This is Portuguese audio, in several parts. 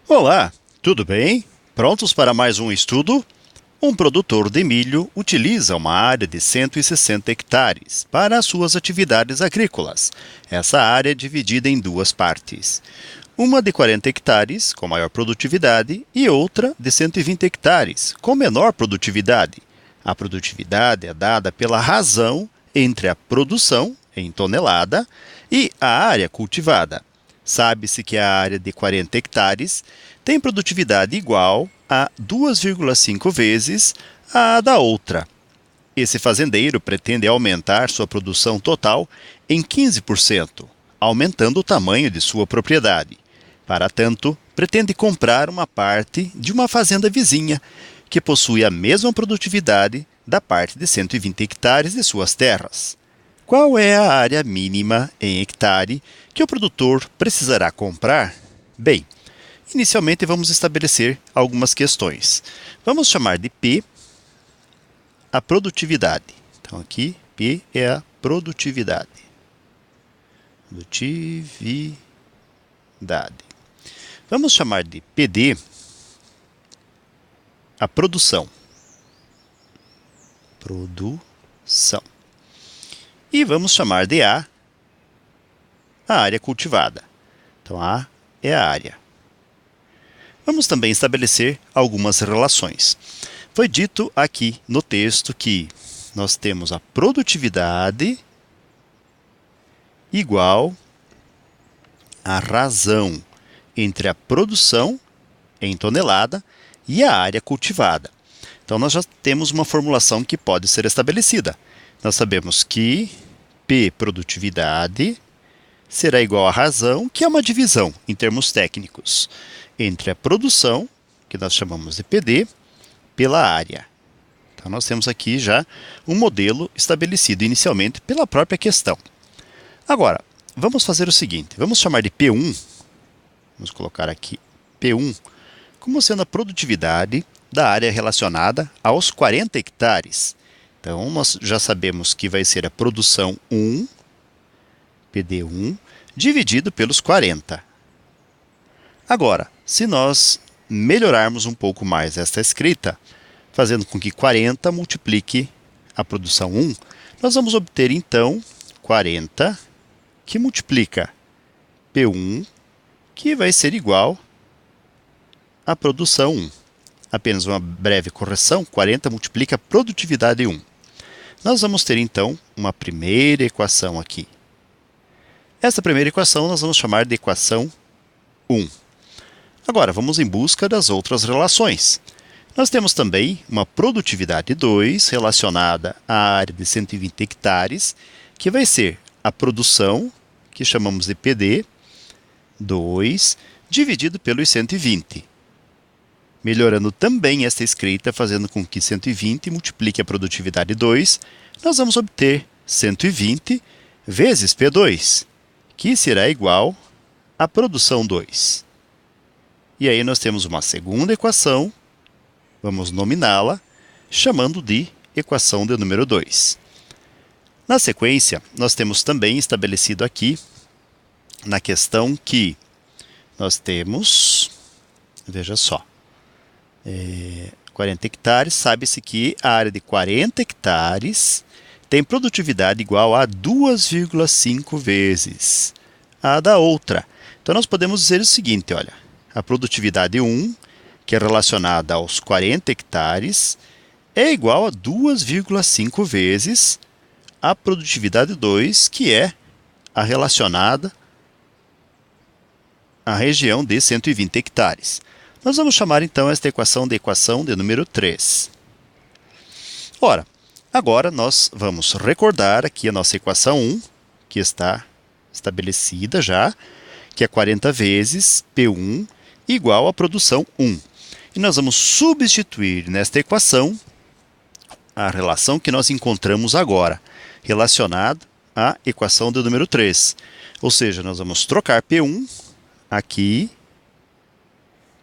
Olá, tudo bem? Prontos para mais um estudo? Um produtor de milho utiliza uma área de 160 hectares para as suas atividades agrícolas. Essa área é dividida em duas partes. Uma de 40 hectares, com maior produtividade, e outra de 120 hectares, com menor produtividade. A produtividade é dada pela razão entre a produção, em tonelada, e a área cultivada. Sabe-se que a área de 40 hectares tem produtividade igual a 2,5 vezes a da outra. Esse fazendeiro pretende aumentar sua produção total em 15%, aumentando o tamanho de sua propriedade. Para tanto, pretende comprar uma parte de uma fazenda vizinha, que possui a mesma produtividade da parte de 120 hectares de suas terras. Qual é a área mínima em hectare que o produtor precisará comprar? Bem, inicialmente vamos estabelecer algumas questões. Vamos chamar de P a produtividade. Então aqui P é a produtividade. Produtividade. Vamos chamar de PD a produção. Produção. E vamos chamar de A área cultivada. Então A é a área. Vamos também estabelecer algumas relações. Foi dito aqui no texto que nós temos a produtividade igual à razão entre a produção em tonelada e a área cultivada. Então, nós já temos uma formulação que pode ser estabelecida. Nós sabemos que P, produtividade, será igual à razão, que é uma divisão, em termos técnicos, entre a produção, que nós chamamos de PD, pela área. Então, nós temos aqui já um modelo estabelecido inicialmente pela própria questão. Agora, vamos fazer o seguinte, vamos chamar de P1, vamos colocar aqui P1, como sendo a produtividade da área relacionada aos 40 hectares. Então, nós já sabemos que vai ser a produção 1, PD1, dividido pelos 40. Agora, se nós melhorarmos um pouco mais esta escrita, fazendo com que 40 multiplique a produção 1, nós vamos obter, então, 40, que multiplica P1, que vai ser igual à produção 1. Apenas uma breve correção, 40 multiplica a produtividade 1. Nós vamos ter, então, uma primeira equação aqui. Essa primeira equação nós vamos chamar de equação 1. Agora, vamos em busca das outras relações. Nós temos também uma produtividade 2 relacionada à área de 120 hectares, que vai ser a produção, que chamamos de PD, 2, dividido pelos 120. Melhorando também esta escrita, fazendo com que 120 multiplique a produtividade 2, nós vamos obter 120 vezes P2, que será igual à produção 2. E aí nós temos uma segunda equação, vamos nominá-la, chamando de equação de número 2. Na sequência, nós temos também estabelecido aqui, na questão que nós temos, veja só, 40 hectares, sabe-se que a área de 40 hectares tem produtividade igual a 2,5 vezes a da outra. Então, nós podemos dizer o seguinte, olha, a produtividade 1, que é relacionada aos 40 hectares, é igual a 2,5 vezes a produtividade 2, que é a relacionada à região de 120 hectares. Nós vamos chamar, então, esta equação de número 3. Ora, agora nós vamos recordar aqui a nossa equação 1, que está estabelecida já, que é 40 vezes P1 igual à produção 1. E nós vamos substituir nesta equação a relação que nós encontramos agora, relacionada à equação de número 3. Ou seja, nós vamos trocar P1 aqui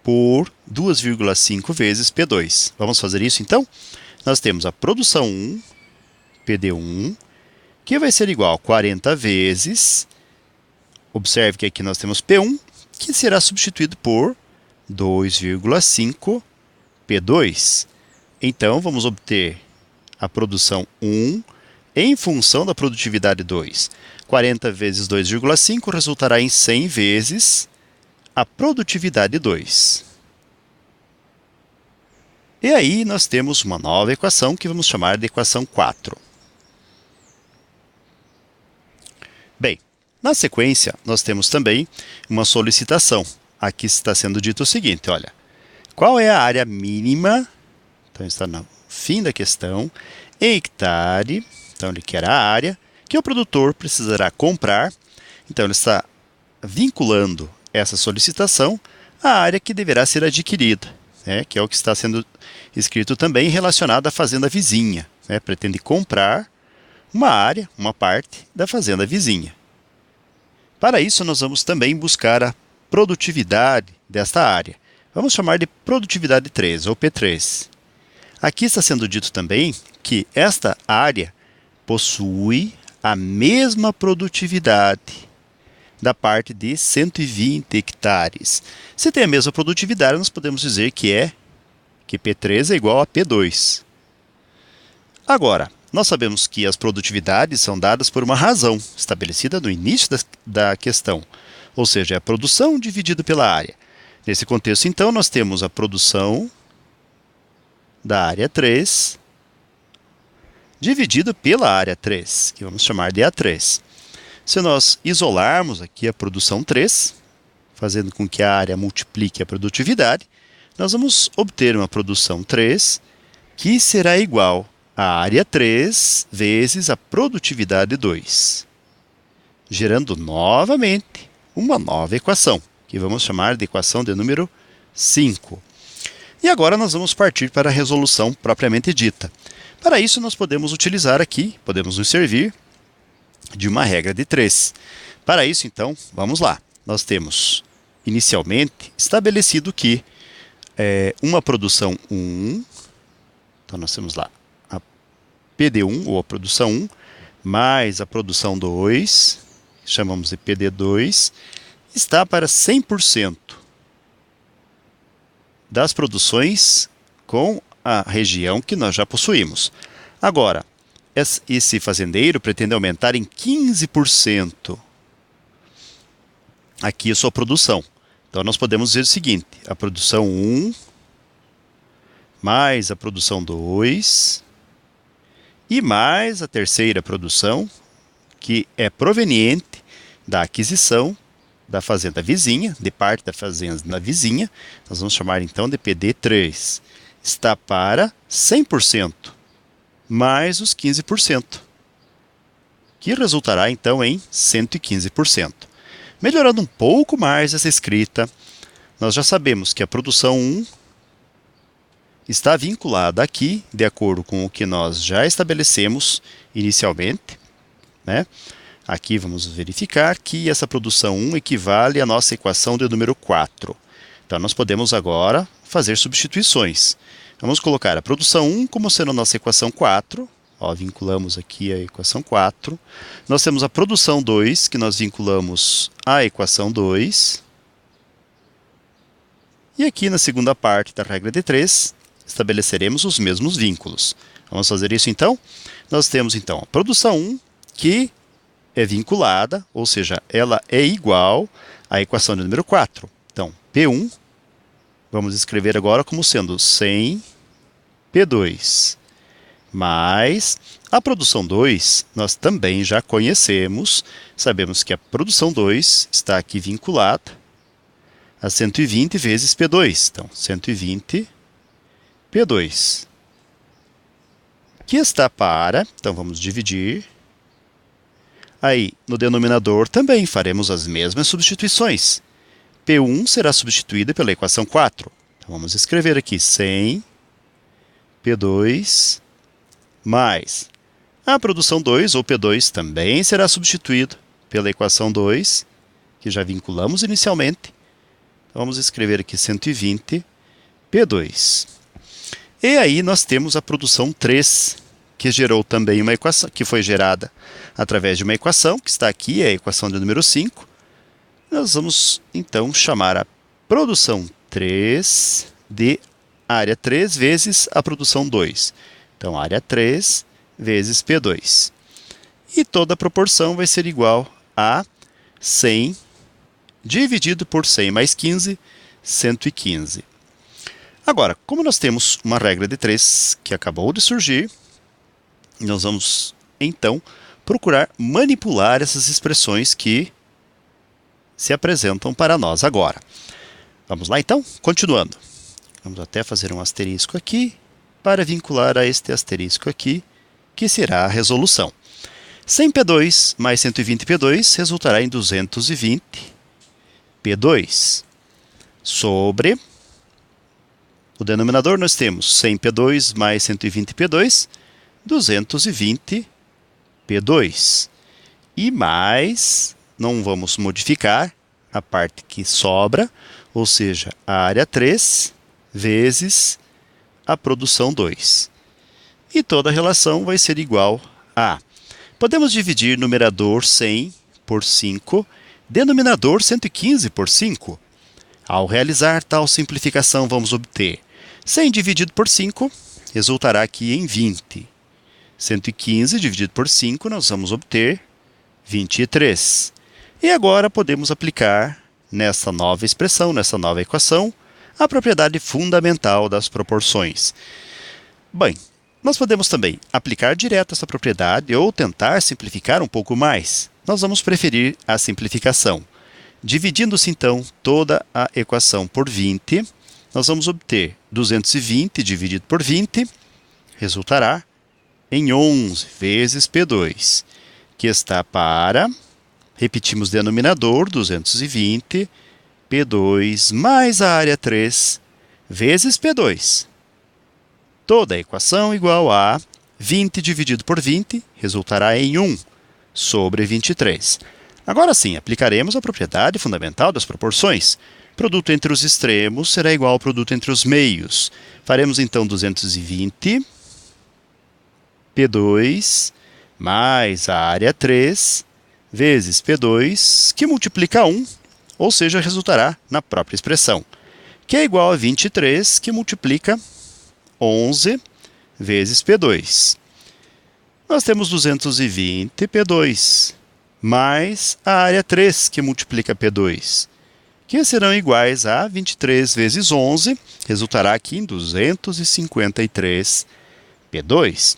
por 2,5 vezes P2. Vamos fazer isso, então? Nós temos a produção 1, PD1, que vai ser igual a 40 vezes, observe que aqui nós temos P1, que será substituído por 2,5 P2. Então, vamos obter a produção 1 em função da produtividade 2. 40 vezes 2,5 resultará em 100 vezes a produtividade 2. E aí nós temos uma nova equação que vamos chamar de equação 4. Bem, na sequência nós temos também uma solicitação. Aqui está sendo dito o seguinte, olha, qual é a área mínima, então está no fim da questão, em hectare, então ele quer a área, que o produtor precisará comprar, então ele está vinculando essa solicitação à área que deverá ser adquirida, que é o que está sendo escrito também relacionado à fazenda vizinha. Pretende comprar uma área, uma parte da fazenda vizinha. Para isso, nós vamos também buscar a produtividade desta área. Vamos chamar de produtividade 3, ou P3. Aqui está sendo dito também que esta área possui a mesma produtividade da parte de 120 hectares. Se tem a mesma produtividade, nós podemos dizer que P3 é igual a P2. Agora, nós sabemos que as produtividades são dadas por uma razão estabelecida no início da questão, ou seja, é a produção dividida pela área. Nesse contexto, então, nós temos a produção da área 3 dividido pela área 3, que vamos chamar de A3. Se nós isolarmos aqui a produção 3, fazendo com que a área multiplique a produtividade, nós vamos obter uma produção 3 que será igual à área 3 vezes a produtividade 2, gerando novamente uma nova equação, que vamos chamar de equação de número 5. E agora nós vamos partir para a resolução propriamente dita. Para isso, nós podemos utilizar aqui, podemos nos servir de uma regra de 3. Para isso, então, vamos lá. Nós temos, inicialmente, estabelecido que uma produção 1, então nós temos lá a PD1, ou a produção 1, mais a produção 2, chamamos de PD2, está para 100% das produções com a região que nós já possuímos. Agora, esse fazendeiro pretende aumentar em 15% aqui a sua produção. Então, nós podemos dizer o seguinte, a produção 1 mais a produção 2 e mais a terceira produção, que é proveniente da aquisição da fazenda vizinha, de parte da fazenda vizinha, nós vamos chamar então de PD3, está para 100%, mais os 15%, que resultará então em 115%. Melhorando um pouco mais essa escrita, nós já sabemos que a produção 1 está vinculada aqui, de acordo com o que nós já estabelecemos inicialmente, Aqui vamos verificar que essa produção 1 equivale à nossa equação de número 4. Então, nós podemos agora fazer substituições. Vamos colocar a produção 1 como sendo a nossa equação 4. Vinculamos aqui a equação 4. Nós temos a produção 2, que nós vinculamos à equação 2. E aqui na segunda parte da regra de 3, estabeleceremos os mesmos vínculos. Vamos fazer isso então? Nós temos então a produção 1, que é vinculada, ou seja, ela é igual à equação de número 4. Então, P1, vamos escrever agora como sendo 100 P2, mais a produção 2, nós também já conhecemos, sabemos que a produção 2 está aqui vinculada a 120 vezes P2, então 120 P2, que está para, então vamos dividir. Aí, no denominador também faremos as mesmas substituições. P1 será substituída pela equação 4. Então, vamos escrever aqui 100 P2 mais a produção 2, ou P2, também será substituído pela equação 2, que já vinculamos inicialmente. Então, vamos escrever aqui 120 P2. E aí nós temos a produção 3, que gerou também uma equação, que foi gerada através de uma equação, que está aqui, é a equação de número 5. Nós vamos, então, chamar a produção 3 de área 3 vezes a produção 2. Então, área 3 vezes P2. E toda a proporção vai ser igual a 100 dividido por 100 mais 15, 115. Agora, como nós temos uma regra de 3 que acabou de surgir, nós vamos, então, procurar manipular essas expressões que se apresentam para nós agora. Vamos lá, então? Continuando. Vamos até fazer um asterisco aqui para vincular a este asterisco aqui, que será a resolução. 100P2 mais 120P2 resultará em 220P2. Sobre o denominador nós temos 100P2 mais 120P2, 220P2. E mais, não vamos modificar a parte que sobra, ou seja, a área 3 vezes a produção 2. E toda a relação vai ser igual a... Podemos dividir numerador 100 por 5, denominador 115 por 5. Ao realizar tal simplificação, vamos obter 100 dividido por 5 resultará aqui em 20. 115 dividido por 5, nós vamos obter 23. E agora podemos aplicar nessa nova expressão, nessa nova equação, a propriedade fundamental das proporções. Bem, nós podemos também aplicar direto essa propriedade ou tentar simplificar um pouco mais. Nós vamos preferir a simplificação. Dividindo-se, então, toda a equação por 20, nós vamos obter 220 dividido por 20, resultará em 11 vezes P2, que está para, repetimos o denominador, 220, P2 mais a área 3 vezes P2. Toda a equação igual a 20 dividido por 20 resultará em 1 sobre 23. Agora sim, aplicaremos a propriedade fundamental das proporções. Produto entre os extremos será igual ao produto entre os meios. Faremos então 220 P2 mais a área 3 vezes P2, que multiplica 1, ou seja, resultará na própria expressão, que é igual a 23, que multiplica 11 vezes P2. Nós temos 220 P2 mais a área 3, que multiplica P2, que serão iguais a 23 vezes 11, resultará aqui em 253 P2.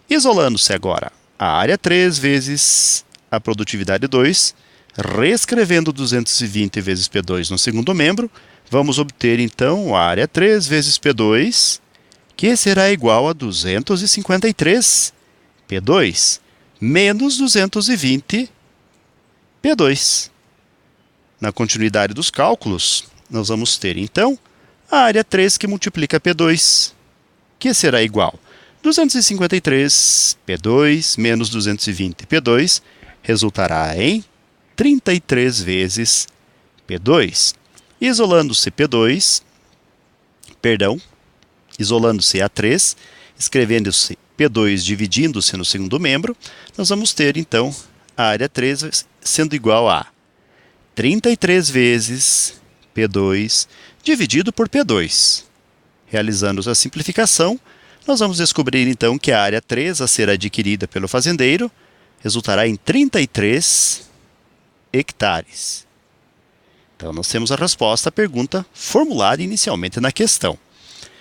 Isolando-se agora a área 3 vezes a produtividade 2, reescrevendo 220 vezes P2 no segundo membro, vamos obter então a área 3 vezes P2, que será igual a 253 P2 menos 220 P2. Na continuidade dos cálculos, nós vamos ter então a área 3 que multiplica P2, que será igual a 253 P2 menos 220 P2, resultará em 33 vezes P2. Isolando-se isolando-se A3, escrevendo-se P2 dividindo-se no segundo membro, nós vamos ter então a área 3 sendo igual a 33 vezes P2 dividido por P2. Realizando a simplificação, nós vamos descobrir então que a área 3 a ser adquirida pelo fazendeiro resultará em 33 hectares. Então, nós temos a resposta à pergunta formulada inicialmente na questão.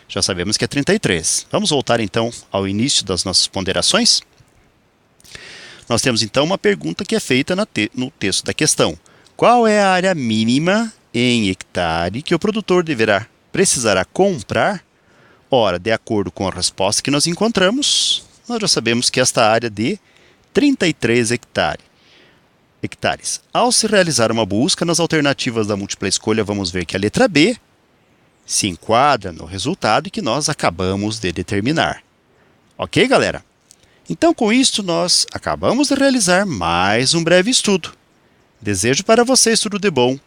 Já sabemos que é 33. Vamos voltar então ao início das nossas ponderações? Nós temos então uma pergunta que é feita no texto da questão. Qual é a área mínima em hectare que o produtor precisará comprar? Ora, de acordo com a resposta que nós encontramos, nós já sabemos que esta área de 33 hectares. Ao se realizar uma busca nas alternativas da múltipla escolha, vamos ver que a letra B se enquadra no resultado que nós acabamos de determinar. Ok, galera? Então, com isto, nós acabamos de realizar mais um breve estudo. Desejo para vocês tudo de bom,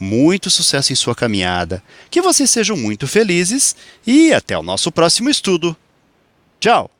muito sucesso em sua caminhada, que vocês sejam muito felizes e até o nosso próximo estudo. Tchau!